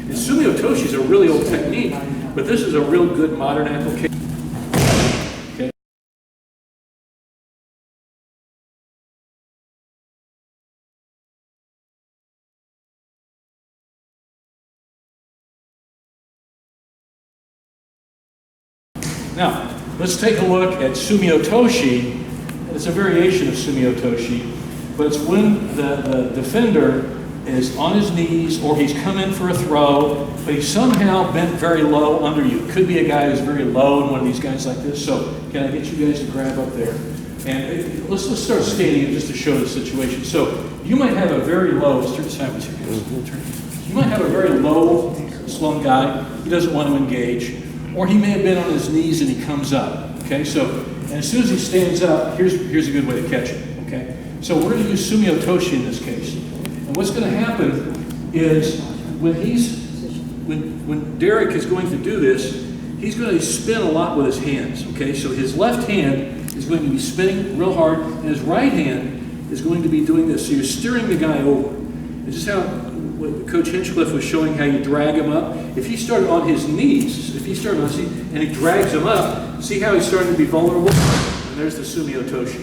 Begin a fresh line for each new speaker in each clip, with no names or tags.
And Sumi Otoshi is a really old technique, but this is a real good modern application. Okay. Now, let's take a look at Sumi Otoshi. It's a variation of Sumi Otoshi, but it's when the defender is on his knees or he's come in for a throw, but he's somehow bent very low under you. It could be a guy who's very low and one of these guys like this. So can I get you guys to grab up there? And let's start standing just to show the situation. So you might have a very low, let's turn sideways here, guys. You might have a very low slung guy. He doesn't want to engage. Or he may have been on his knees and he comes up. Okay, so and as soon as he stands up, here's a good way to catch him. Okay, so we're going to use Sumi Otoshi in this case. And what's going to happen is when Derek is going to do this, he's going to spin a lot with his hands. Okay, so his left hand is going to be spinning real hard, and his right hand is going to be doing this. So you're steering the guy over. This is how Coach Hinchcliffe was showing how you drag him up. If he started on his knees, and he drags him up, see how he's starting to be vulnerable? And there's the Sumi Otoshi.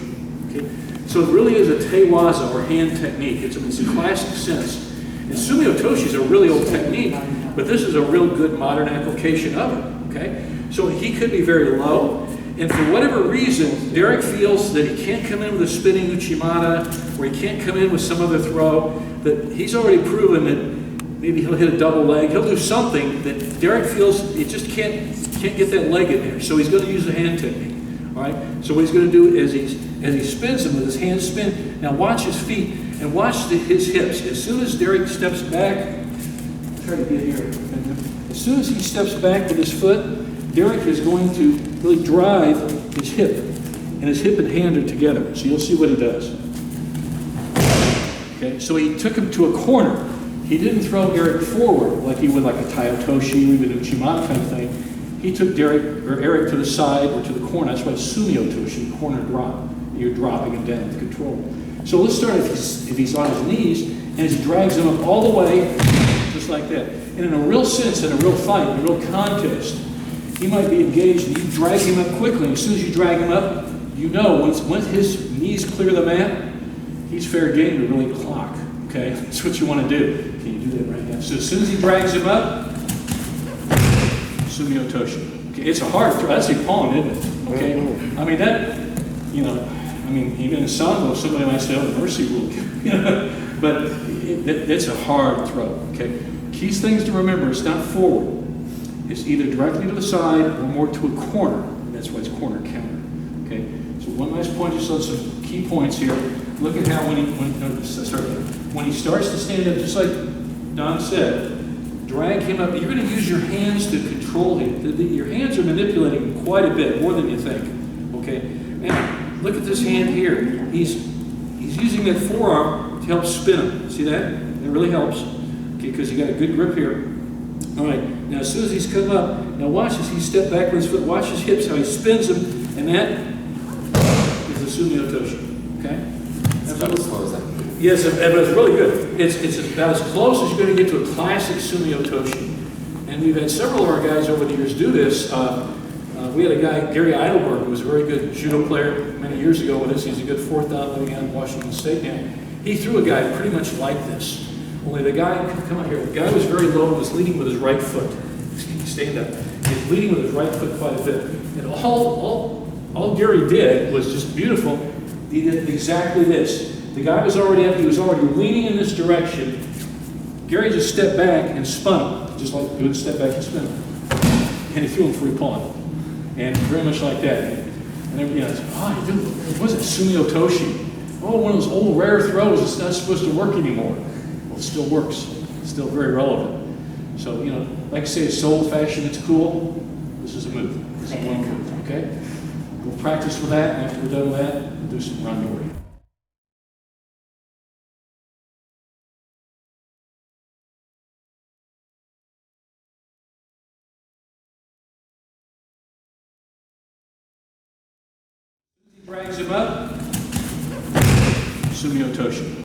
Okay? So it really is a teiwaza or hand technique. It's a classic sense. And Sumi Otoshi is a really old technique, but this is a real good modern application of it. Okay? So he could be very low, and for whatever reason, Derek feels that he can't come in with a spinning Uchimata, or he can't come in with some other throw, that he's already proven that maybe he'll hit a double leg, he'll do something that Derek feels he just can't get that leg in there. So he's going to use the hand technique. All right. So what he's going to do is as he spins him with his hands spin. Now watch his feet and watch his hips. As soon as Derek steps back, try to get here. As soon as he steps back with his foot, Derek is going to really drive his hip, and his hip and hand are together. So you'll see what he does. Okay. So he took him to a corner. He didn't throw Eric forward like he would like a Taiotoshi or even a Uchimata kind of thing. He took Eric to the side or to the corner. That's why it's Sumi Otoshi, corner drop. You're dropping him down with control. So let's start if he's on his knees, and he drags him up all the way, just like that. And in a real sense, in a real fight, in a real contest, he might be engaged, and you drag him up quickly. And as soon as you drag him up, you know once his knees clear the mat, he's fair game to really clock. Okay, that's what you want to do. Can you do that right now? So as soon as he drags him up, Sumi Otoshi. Okay, it's a hard throw. That's a pawn, isn't it? Okay, I mean that. Even in Sambo, somebody might say, "Oh, the mercy rule," but it's a hard throw. Okay, key things to remember: it's not forward. It's either directly to the side or more to a corner. And that's why it's corner counter. Okay, so one last point, just on some key points here. Look at how when he starts to stand up, just like Don said, drag him up. You're going to use your hands to control him. Your hands are manipulating him quite a bit, more than you think. Okay, and look at this hand here. He's using that forearm to help spin him. See that? It really helps. Okay, because you got a good grip here. All right. Now as soon as he's come up, now watch as he step back with his foot. Watch his hips, how he spins him, and that is the Sumi Otoshi. Okay.
About as slow as that.
Yes, but it's really good. It's about as close as you're going to get to a classic Sumi Otoshi. And we've had several of our guys over the years do this. We had a guy, Gary Eidelberg, who was a very good judo player many years ago with us. He's a good fourth dan living out in Washington State now. He threw a guy pretty much like this. Only the guy, come out here, the guy was very low and was leading with his right foot. Stand up. He was leading with his right foot quite a bit. And all Gary did was just beautiful. He did exactly this. The guy was already up, he was already leaning in this direction. Gary just stepped back and spun him, just like he would step back and spin him. And he threw him free pawn. And very much like that. And everybody else, it wasn't Sumi Otoshi. Oh, one of those old rare throws, it's not supposed to work anymore. Well, it still works. It's still very relevant. So, like I say, it's so old-fashioned, it's cool. This is a move. This is one move, okay? We'll practice with that, and after we're done with that, we'll do some randori. Drags him up, Sumi Otoshi.